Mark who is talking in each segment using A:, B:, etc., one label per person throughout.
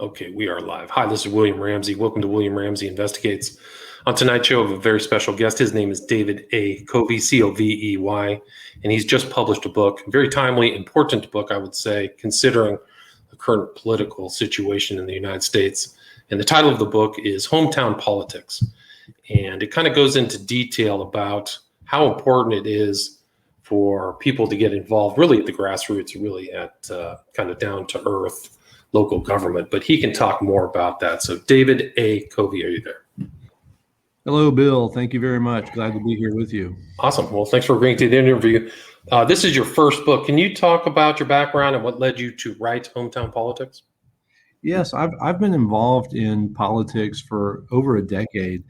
A: Okay, we are live. Hi, this is William Ramsey. Welcome to William Ramsey Investigates. On tonight's show, I have a very special guest. His name is David A. Covey, Covey, and he's just published a book, a very timely, important book, I would say, considering the current political situation in the United States. And the title of the book is Hometown Politics. And it kind of goes into detail about how important it is for people to get involved, really at the grassroots, really at kind of down to earth local government, but he can talk more about that. So David A. Covey, are you there?
B: Hello, Bill. Thank you very much. Glad to be here with you.
A: Awesome. Well, thanks for agreeing to the interview. This is your first book. Can you talk about your background and what led you to write Hometown Politics?
B: Yes, I've been involved in politics for over a decade,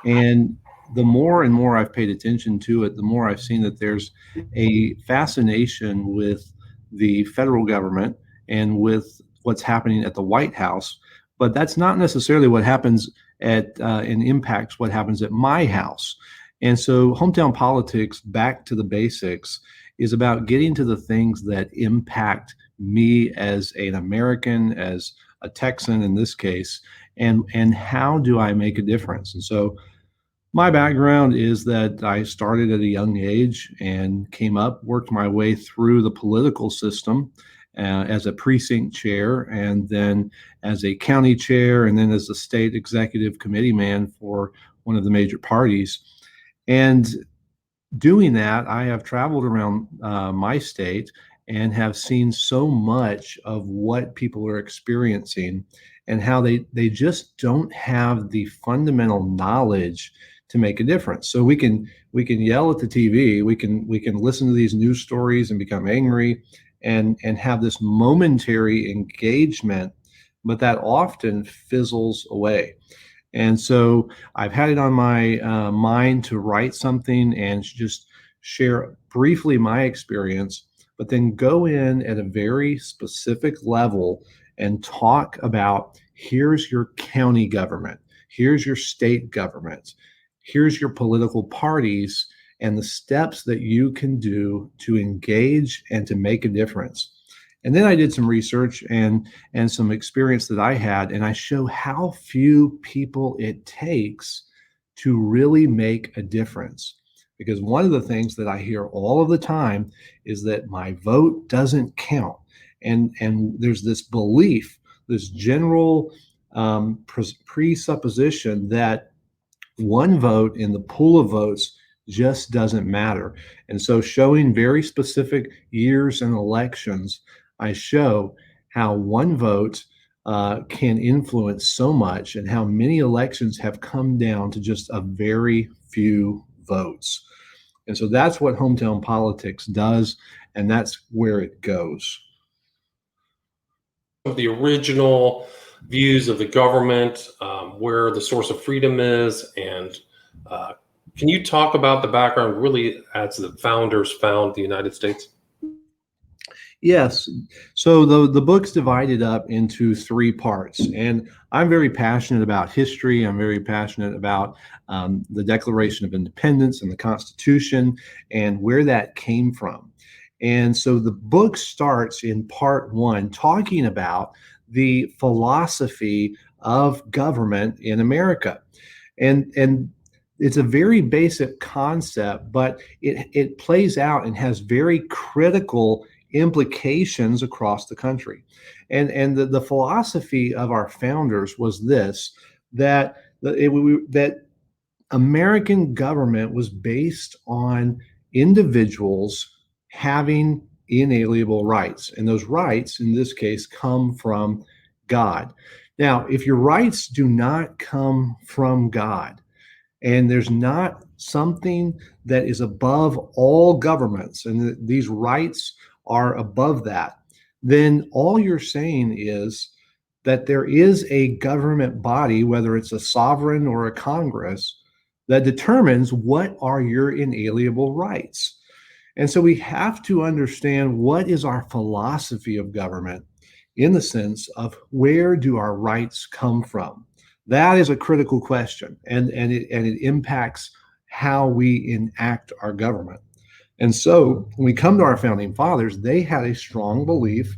B: and the more and more I've paid attention to it, the more I've seen that there's a fascination with the federal government and with what's happening at the White House, but that's not necessarily what happens at and impacts what happens at my house. And so Hometown Politics, back to the basics, is about getting to the things that impact me as an American, as a Texan in this case, and how do I make a difference? And so my background is that I started at a young age and came up, worked my way through the political system as a precinct chair, and then as a county chair, and then as a state executive committee man for one of the major parties. And doing that, I have traveled around my state and have seen so much of what people are experiencing and how they just don't have the fundamental knowledge to make a difference. So we can yell at the TV, we can listen to these news stories and become angry and have this momentary engagement, but that often fizzles away. And so I've had it on my mind to write something and just share briefly my experience, but then go in at a very specific level and talk about, here's your county government, here's your state government, here's your political parties, and the steps that you can do to engage and to make a difference. And then I did some research and some experience that I had, and I show how few people it takes to really make a difference. Because one of the things that I hear all of the time is that my vote doesn't count. And there's this belief, this general presupposition that one vote in the pool of votes just doesn't matter. And so showing very specific years and elections, I show how one vote can influence so much and how many elections have come down to just a very few votes. And so that's what Hometown Politics does, and that's where it goes.
A: The original views of the government, where the source of freedom is, and can you talk about the background really as the founders found the United States?
B: Yes. So the book's divided up into three parts, and I'm very passionate about history. I'm very passionate about the Declaration of Independence and the Constitution and where that came from. And so the book starts in part one talking about the philosophy of government in America. And it's a very basic concept, but it plays out and has very critical implications across the country. And the philosophy of our founders was this, that American government was based on individuals having inalienable rights. And those rights, in this case, come from God. Now, if your rights do not come from God, and there's not something that is above all governments, and these rights are above that, then all you're saying is that there is a government body, whether it's a sovereign or a Congress, that determines what are your inalienable rights. And so we have to understand what is our philosophy of government in the sense of where do our rights come from? That is a critical question, and it impacts how we enact our government. And so when we come to our founding fathers, they had a strong belief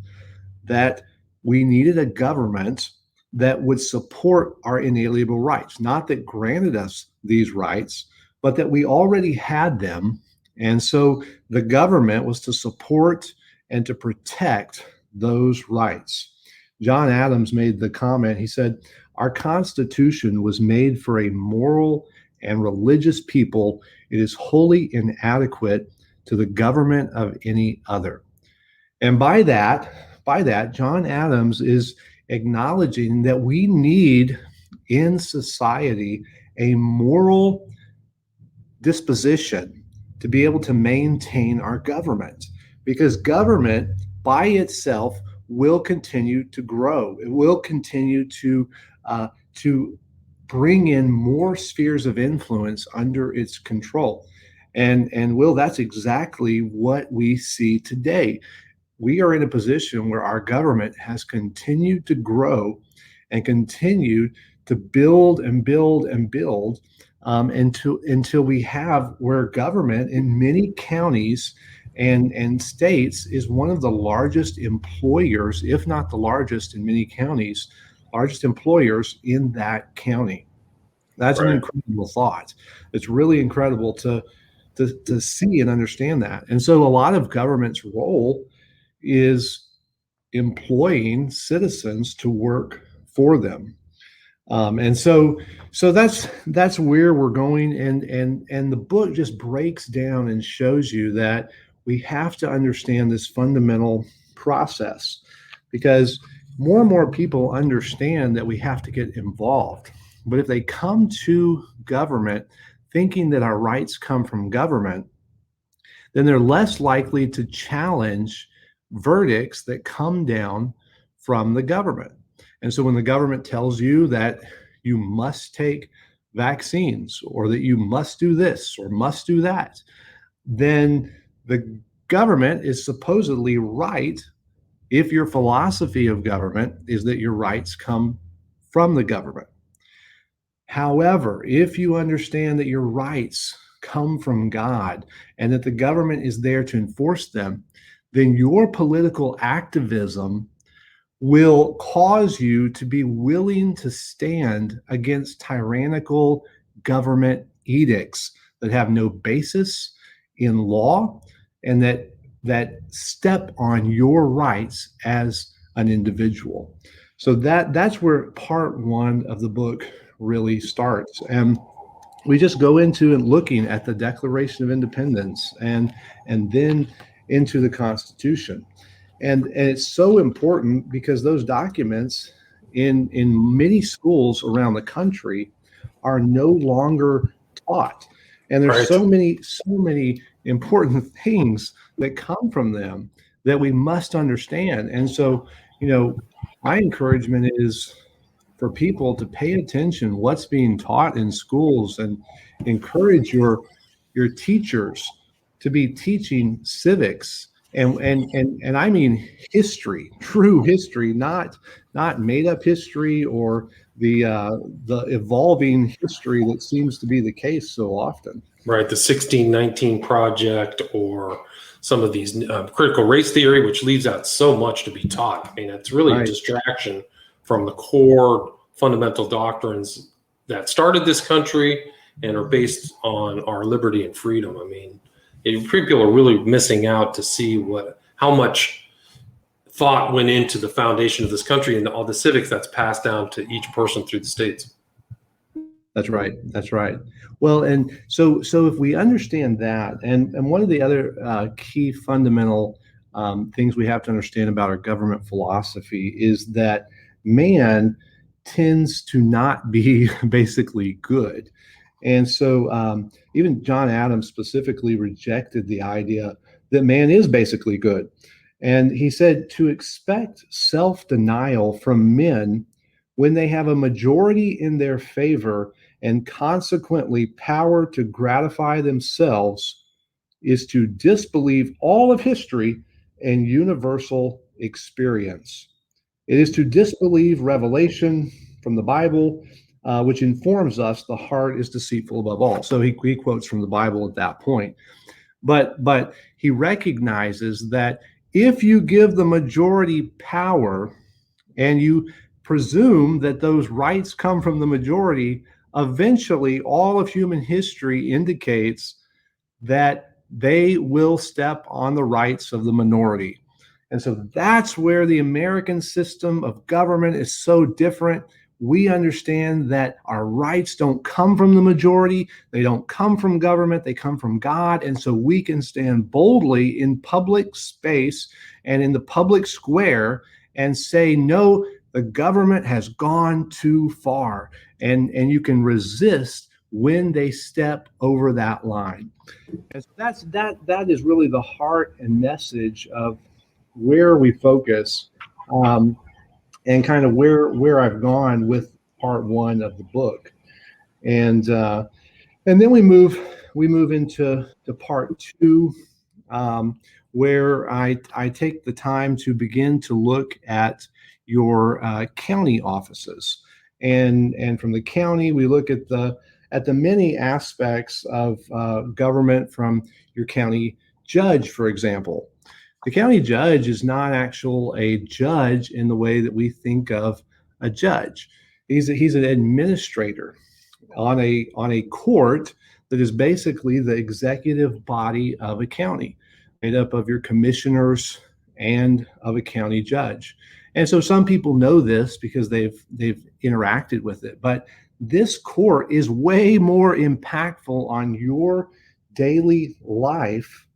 B: that we needed a government that would support our inalienable rights, not that granted us these rights, but that we already had them. And so the government was to support and to protect those rights. John Adams made the comment, he said, "Our Constitution was made for a moral and religious people. It is wholly inadequate to the government of any other." And by that, John Adams is acknowledging that we need in society a moral disposition to be able to maintain our government, because government by itself will continue to grow. It will continue to bring in more spheres of influence under its control. And Will, that's exactly what we see today. We are in a position where our government has continued to grow and continued to build and build and build until we have where government in many counties and states is one of the largest employers, if not the largest in many counties, largest employers in that county. That's an
A: Right.
B: incredible thought. It's really incredible to see and understand that. And so a lot of government's role is employing citizens to work for them. And so that's where we're going. And the book just breaks down and shows you that we have to understand this fundamental process, because more and more people understand that we have to get involved. But if they come to government thinking that our rights come from government, then they're less likely to challenge verdicts that come down from the government. And so when the government tells you that you must take vaccines, or that you must do this or must do that, then the government is supposedly right if your philosophy of government is that your rights come from the government. However, if you understand that your rights come from God and that the government is there to enforce them, then your political activism will cause you to be willing to stand against tyrannical government edicts that have no basis in law and that step on your rights as an individual. So that's where part one of the book really starts. And we just go into and looking at the Declaration of Independence and then into the Constitution. And it's so important because those documents in many schools around the country are no longer taught. And there's
A: Right.
B: so many important things that come from them that we must understand. And so, my encouragement is for people to pay attention what's being taught in schools and encourage your teachers to be teaching civics and I mean history, true history, not made up history or the evolving history that seems to be the case so often.
A: Right. The 1619 Project, or some of these critical race theory, which leaves out so much to be taught. I mean, it's really a
B: Right.
A: distraction from the core fundamental doctrines that started this country and are based on our liberty and freedom. I mean, people are really missing out to see how much thought went into the foundation of this country and all the civics that's passed down to each person through the states.
B: That's right. That's right. Well, and so if we understand that, and one of the other key fundamental things we have to understand about our government philosophy is that man tends to not be basically good. And so even John Adams specifically rejected the idea that man is basically good. And he said to expect self-denial from men when they have a majority in their favor and consequently power to gratify themselves is to disbelieve all of history and universal experience. It is to disbelieve revelation from the Bible, which informs us the heart is deceitful above all. So he quotes from the Bible at that point. But he recognizes that if you give the majority power and you presume that those rights come from the majority, eventually all of human history indicates that they will step on the rights of the minority. And so that's where the American system of government is so different. We understand that our rights don't come from the majority. They don't come from government. They come from God. And so we can stand boldly in public space and in the public square and say, no, the government has gone too far. And you can resist when they step over that line. And so that is really the heart and message of where we focus, and kind of where I've gone with part one of the book, and then we move into part two, where I take the time to begin to look at your county offices, and from the county we look at the many aspects of government, from your county judge, for example. The county judge is not a judge in the way that we think of a judge. He's an administrator on a court that is basically the executive body of a county, made up of your commissioners and of a county judge. And so some people know this because they've interacted with it, but this court is way more impactful on your daily life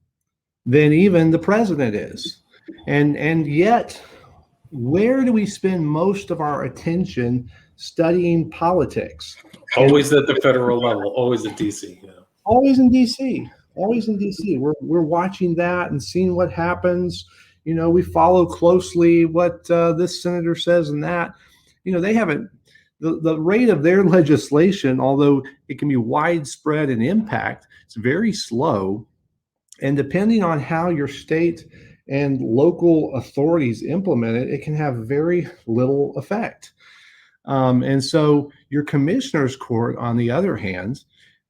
B: than even the president is. And yet, where do we spend most of our attention studying politics?
A: Always at the federal level, always at DC. Yeah.
B: Always in DC. Always in DC. We're watching that and seeing what happens. We follow closely what this senator says and that. They haven't. The rate of their legislation, although it can be widespread in impact, it's very slow. And depending on how your state and local authorities implement it, it can have very little effect. And so your commissioner's court, on the other hand,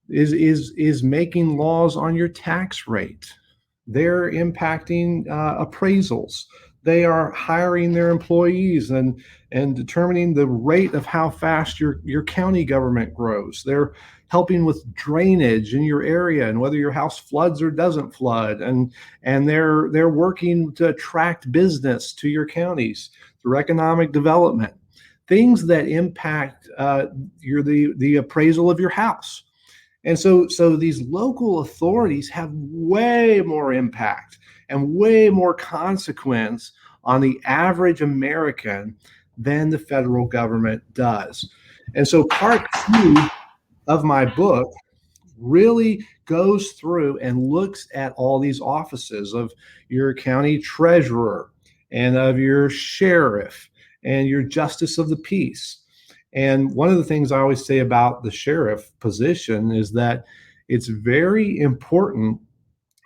B: is making laws on your tax rate. They're impacting appraisals. They are hiring their employees and determining the rate of how fast your county government grows. They're helping with drainage in your area and whether your house floods or doesn't flood. And they're working to attract business to your counties through economic development, things that impact the appraisal of your house. And so these local authorities have way more impact and way more consequence on the average American than the federal government does. And so part two of my book really goes through and looks at all these offices of your county treasurer and of your sheriff and your justice of the peace. And one of the things I always say about the sheriff position is that it's very important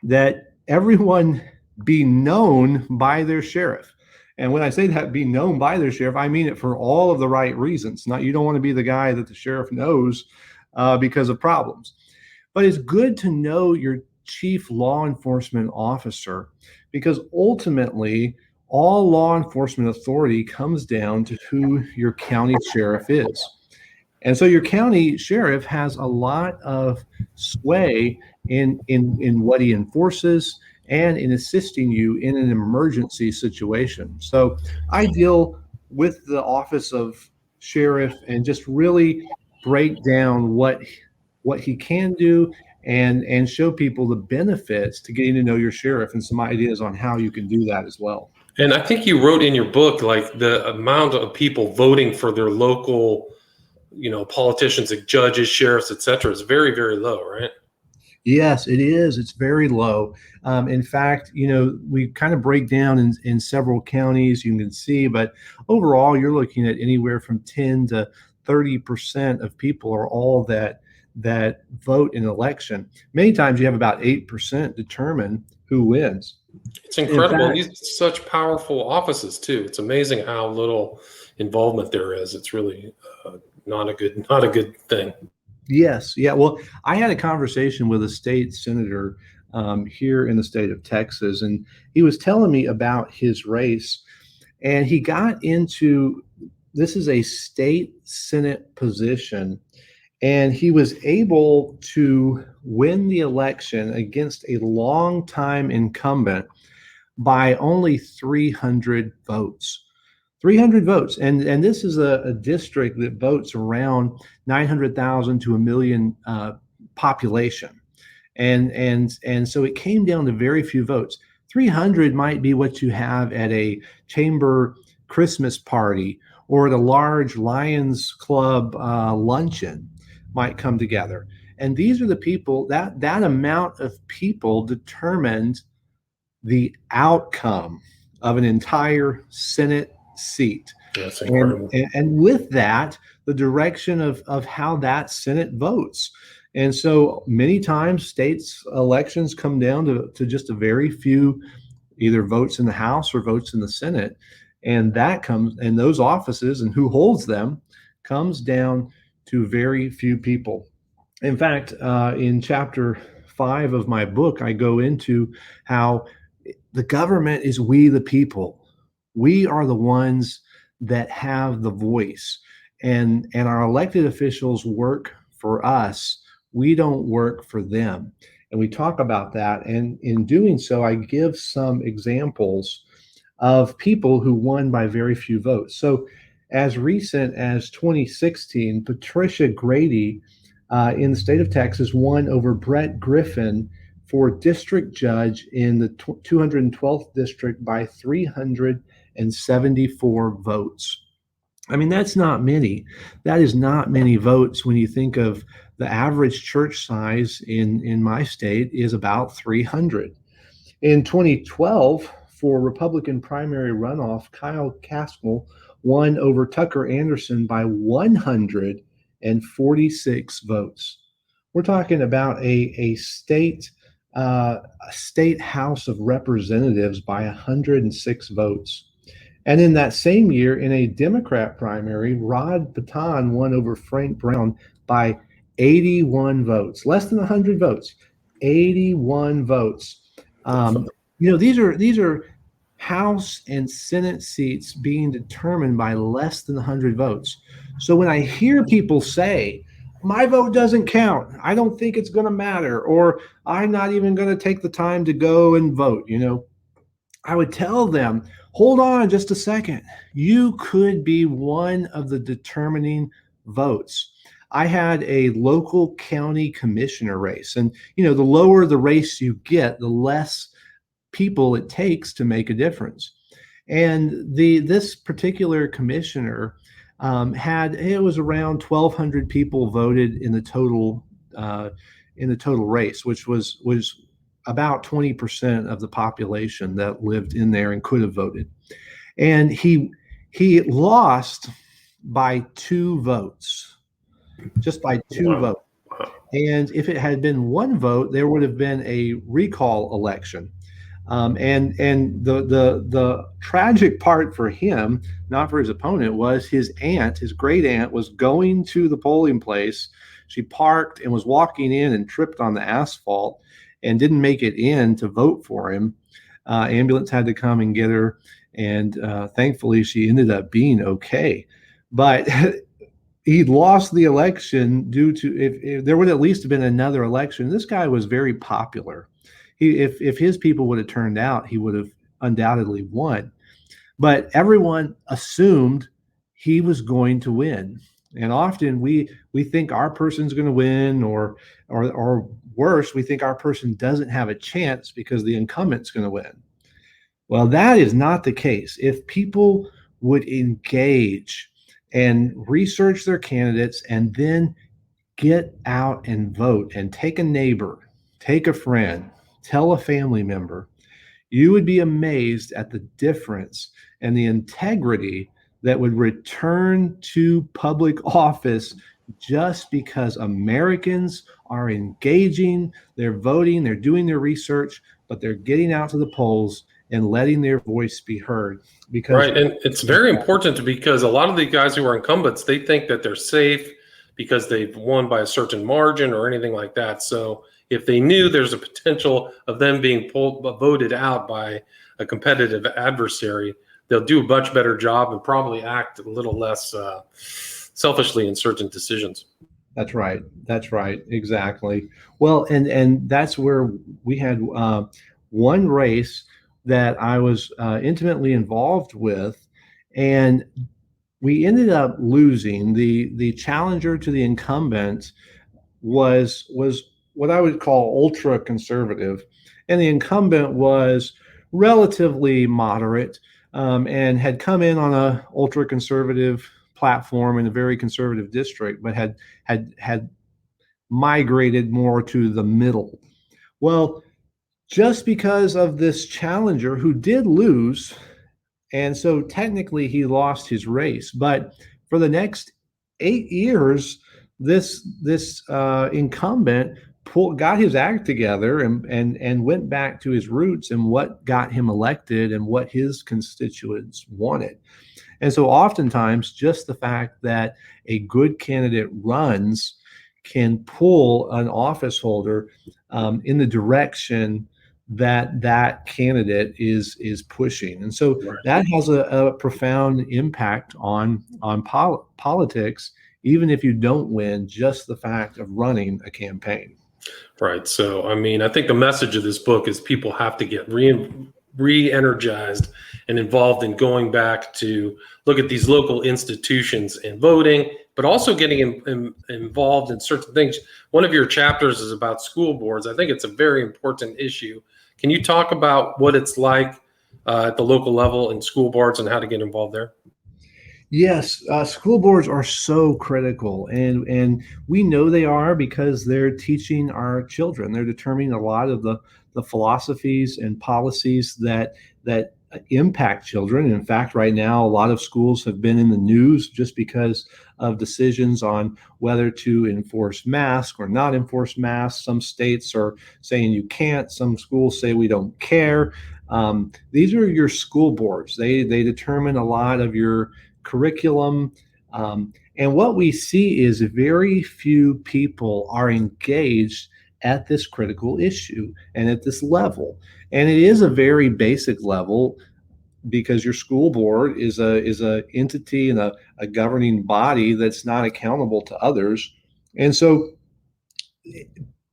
B: that everyone be known by their sheriff. And when I say that, be known by their sheriff, I mean it for all of the right reasons. Not, you don't want to be the guy that the sheriff knows because of problems. But it's good to know your chief law enforcement officer, because ultimately all law enforcement authority comes down to who your county sheriff is. And so your county sheriff has a lot of sway in what he enforces and in assisting you in an emergency situation. So I deal with the office of sheriff and just really break down what he can do and show people the benefits to getting to know your sheriff and some ideas on how you can do that as well.
A: And I think you wrote in your book, like, the amount of people voting for their local, politicians, like judges, sheriffs, et cetera, is very, very low, right?
B: Yes, it is. It's very low. In fact, we kind of break down in several counties, you can see, but overall, you're looking at anywhere from 10 to 30% of people are all that vote in an election. Many times you have about 8% determine who wins.
A: It's incredible. These are such powerful offices too. It's amazing how little involvement there is. It's really not a good thing.
B: Yes. Yeah. Well, I had a conversation with a state senator here in the state of Texas, and he was telling me about his race, and he got into this is a state Senate position, and he was able to win the election against a longtime incumbent by only 300 votes. 300 votes. And this is a district that votes around 900,000 to a million population. And so it came down to very few votes. 300 might be what you have at a chamber Christmas party or at a large Lions Club luncheon might come together. And these are the people, that amount of people determined the outcome of an entire Senate seat.
A: That's incredible.
B: And with that, the direction of how that Senate votes. And so many times states elections come down to just a very few either votes in the House or votes in the Senate. And that comes, and those offices and who holds them comes down to very few people. In fact, in chapter 5 of my book, I go into how the government is we the people. We are the ones that have the voice, and our elected officials work for us. We don't work for them. And we talk about that. And in doing so, I give some examples of people who won by very few votes. So as recent as 2016, Patricia Grady in the state of Texas won over Brett Griffin for district judge in the 212th district by 374 votes. I mean, that's not many. That is not many votes when you think of the average church size in my state is about 300. In 2012, for Republican primary runoff, Kyle Caskell won over Tucker Anderson by 146 votes. We're talking about a state House of Representatives by 106 votes. And in that same year, in a Democrat primary, Rod Baton won over Frank Brown by 81 votes, less than 100 votes, 81 votes. These are House and Senate seats being determined by less than 100 votes. So when I hear people say, my vote doesn't count, I don't think it's going to matter, or I'm not even going to take the time to go and vote, I would tell them, hold on just a second. You could be one of the determining votes. I had a local county commissioner race, and the lower the race you get, the less people it takes to make a difference. And this particular commissioner it was around 1,200 people voted in the total race, which was about 20% of the population that lived in there and could have voted. And he lost by 2 votes, just by 2 votes. And if it had been 1 vote, there would have been a recall election. And the tragic part for him, not for his opponent, was his great aunt, was going to the polling place. She parked and was walking in and tripped on the asphalt and didn't make it in to vote for him. Ambulance had to come and get her, and thankfully she ended up being okay. But he lost the election due to if there would at least have been another election. This guy was very popular. If his people would have turned out, he would have undoubtedly won. But everyone assumed he was going to win. And often we think our person's going to win, or worse, we think our person doesn't have a chance because the incumbent's going to win. Well, that is not the case. If people would engage and research their candidates and then get out and vote and take a neighbor, take a friend, tell a family member, you would be amazed at the difference and the integrity that would return to public office just because Americans are engaging, they're voting, they're doing their research, but they're getting out to the polls and letting their voice be heard. Because
A: right, and it's very important because a lot of the guys who are incumbents, they think that they're safe because they've won by a certain margin or anything like that. So if they knew there's a potential of them being voted out by a competitive adversary, they'll do a much better job and probably act a little less selfishly in certain decisions.
B: That's right. That's right. Exactly. Well, and that's where we had one race that I was intimately involved with, and we ended up losing. The challenger to the incumbent was what I would call ultra conservative, and the incumbent was relatively moderate, and had come in on a ultra conservative platform in a very conservative district, but had migrated more to the middle. Well, just because of this challenger who did lose, and so technically he lost his race, but for the next 8 years, this incumbent got his act together and went back to his roots and what got him elected and what his constituents wanted. And so oftentimes just the fact that a good candidate runs can pull an office holder in the direction that that candidate is pushing. And so
A: Right.
B: that has a profound impact on politics, even if you don't win, just the fact of running a campaign.
A: Right. So, I mean, I think the message of this book is people have to get re-energized and involved in going back to look at these local institutions and voting, but also getting involved in certain things. One of your chapters is about school boards. I think it's a very important issue. Can you talk about what it's like at the local level in school boards and how to get involved there?
B: Yes, school boards are so critical, and we know they are because they're teaching our children. They're determining a lot of the philosophies and policies that impact children. In fact, right now, a lot of schools have been in the news just because of decisions on whether to enforce masks or not enforce masks. Some states are saying you can't. Some schools say we don't care. These are your school boards. They determine a lot of your curriculum. And what we see is very few people are engaged at this critical issue and at this level. And it is a very basic level because your school board is a entity and a governing body that's not accountable to others. And so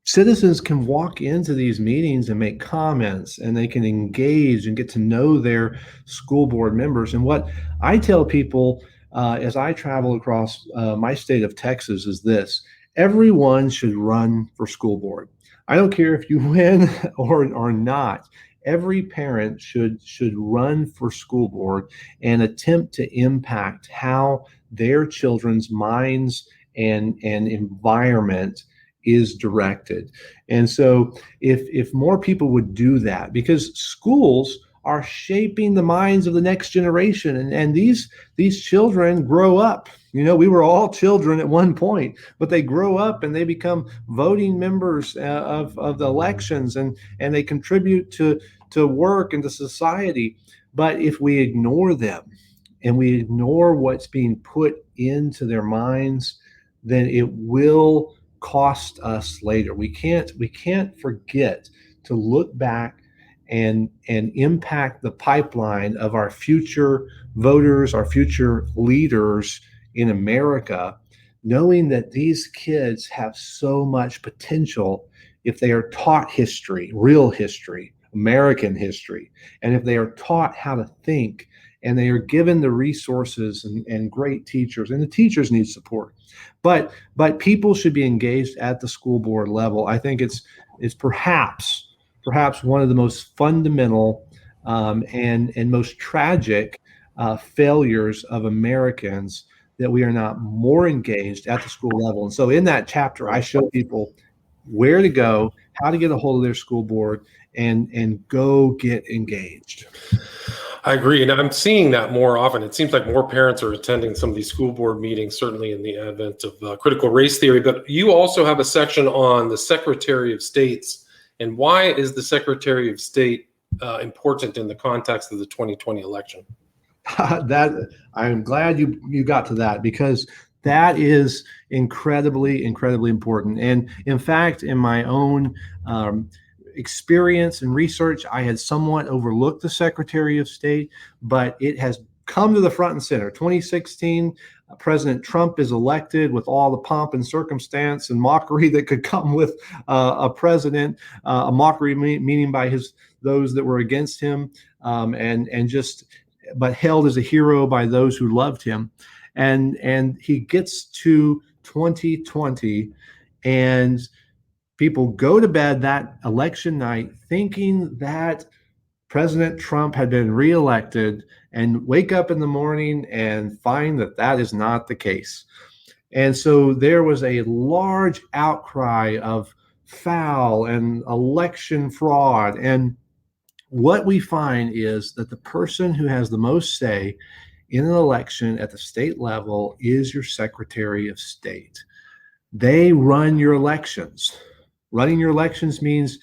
B: citizens can walk into these meetings and make comments, and they can engage and get to know their school board members. And what I tell people as I travel across my state of Texas is this: everyone should run for school board. I don't care if you win or not. Every parent should run for school board and attempt to impact how their children's minds and environment is directed. And so if more people would do that, because schools are shaping the minds of the next generation, and these children grow up. You know, we were all children at one point, but they grow up and they become voting members of the elections, and they contribute to work and to society. But if we ignore them and we ignore what's being put into their minds, then it will cost us later. We can't forget to look back and impact the pipeline of our future voters, our future leaders in America, knowing that these kids have so much potential if they are taught history, real history, American history, and if they are taught how to think and they are given the resources and great teachers, and the teachers need support. But people should be engaged at the school board level. I think it's perhaps one of the most fundamental and most tragic failures of Americans that we are not more engaged at the school level. And so in that chapter, I show people where to go, how to get a hold of their school board, and go get engaged.
A: I agree. And I'm seeing that more often. It seems like more parents are attending some of these school board meetings, certainly in the advent of critical race theory. But you also have a section on the Secretary of States. And why is the Secretary of State important in the context of the 2020 election?
B: That I'm glad you got to that, because that is incredibly important. And in fact, in my own experience and research, I had somewhat overlooked the Secretary of State, but it has come to the front and center. 2016, President Trump is elected with all the pomp and circumstance and mockery that could come with a president, a mockery meaning by those that were against him, but held as a hero by those who loved him. And he gets to 2020, and people go to bed that election night thinking that President Trump had been reelected, and wake up in the morning and find that that is not the case. And so there was a large outcry of foul and election fraud. And what we find is that the person who has the most say in an election at the state level is your Secretary of State. They run your elections. Running your elections means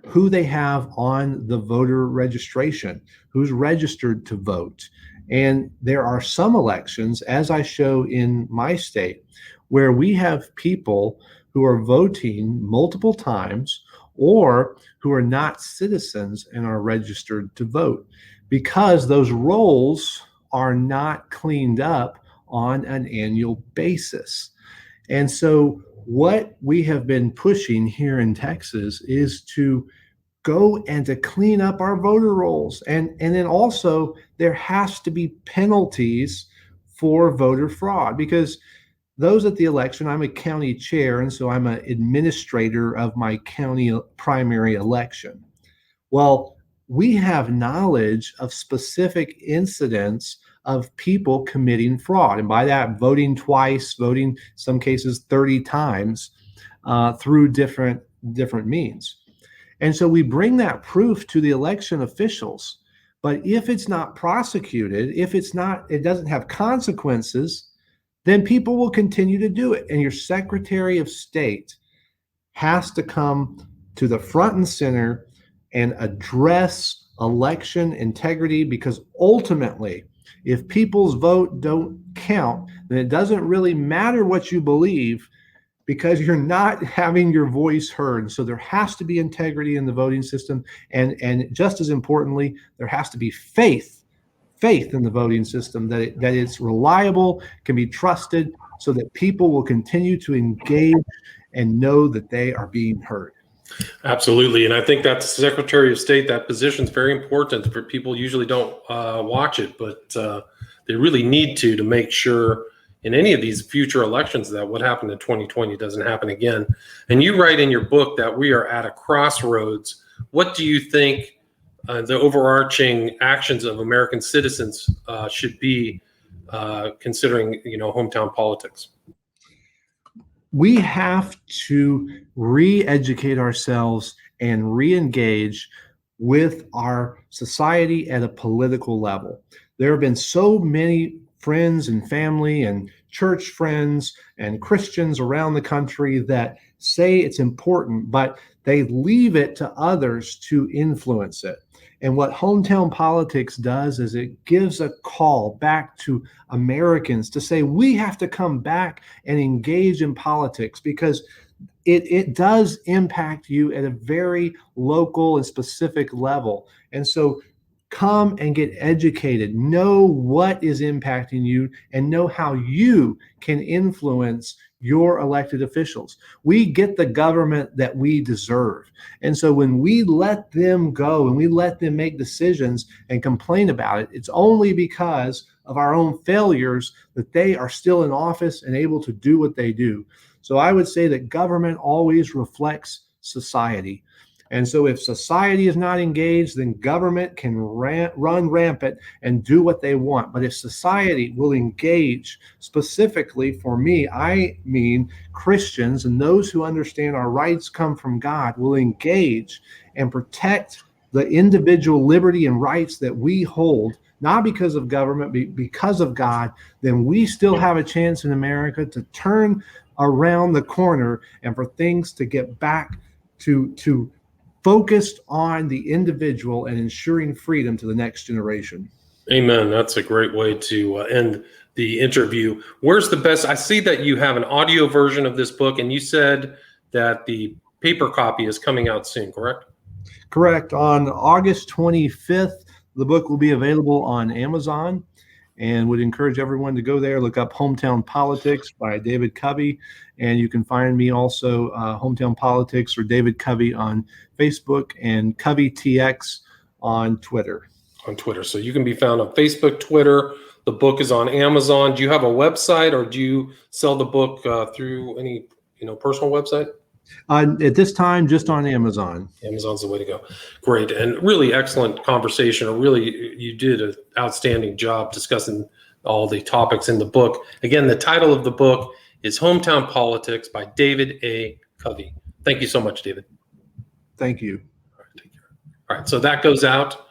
B: who they have on the voter registration, who's registered to vote. And there are some elections, as I show in my state, where we have people who are voting multiple times or who are not citizens and are registered to vote, because those rolls are not cleaned up on an annual basis. And so what we have been pushing here in Texas is to go and to clean up our voter rolls. And then also there has to be penalties for voter fraud, because those at the election, I'm a county chair, and so I'm an administrator of my county primary election. Well, we have knowledge of specific incidents of people committing fraud. And by that, voting twice, voting some cases 30 times through different means. And so we bring that proof to the election officials. But if it's not prosecuted, if it doesn't have consequences, then people will continue to do it. And your Secretary of State has to come to the front and center and address election integrity, because ultimately, if people's vote don't count, then it doesn't really matter what you believe, because you're not having your voice heard. So there has to be integrity in the voting system. And just as importantly, there has to be faith in the voting system, that it's reliable, can be trusted, so that people will continue to engage and know that they are being heard.
A: Absolutely. And I think that Secretary of State, that position is very important. For people usually don't watch it, but they really need to make sure in any of these future elections that what happened in 2020 doesn't happen again. And you write in your book that we are at a crossroads. What do you think the overarching actions of American citizens should be, considering, hometown politics?
B: We have to re-educate ourselves and re-engage with our society at a political level. There have been so many friends and family and church friends and Christians around the country that say it's important, but they leave it to others to influence it. And what hometown politics does is it gives a call back to Americans to say, we have to come back and engage in politics, because it does impact you at a very local and specific level. And so come and get educated, know what is impacting you, and know how you can influence your elected officials. We get the government that we deserve. And so when we let them go and we let them make decisions and complain about it, it's only because of our own failures that they are still in office and able to do what they do. So I would say that government always reflects society. And so if society is not engaged, then government can run rampant and do what they want. But if society will engage, specifically for me, I mean Christians and those who understand our rights come from God, will engage and protect the individual liberty and rights that we hold, not because of government, but because of God, then we still have a chance in America to turn around the corner and for things to get back to focused on the individual and ensuring freedom to the next generation.
A: Amen. That's a great way to end the interview. Where's the best? I see that you have an audio version of this book, and you said that the paper copy is coming out soon, correct?
B: Correct. On August 25th, the book will be available on Amazon, and would encourage everyone to go there, look up Hometown Politics by David Covey. And you can find me also, Hometown Politics or David Covey on Facebook, and Covey TX on Twitter.
A: So you can be found on Facebook, Twitter. The book is on Amazon. Do you have a website, or do you sell the book through any personal website?
B: At this time, just on Amazon.
A: Amazon's the way to go. Great. And really excellent conversation. Really, you did an outstanding job discussing all the topics in the book. Again, the title of the book is Hometown Politics by David A. Covey. Thank you so much, David.
B: Thank you.
A: All right, take care. All right, so that goes out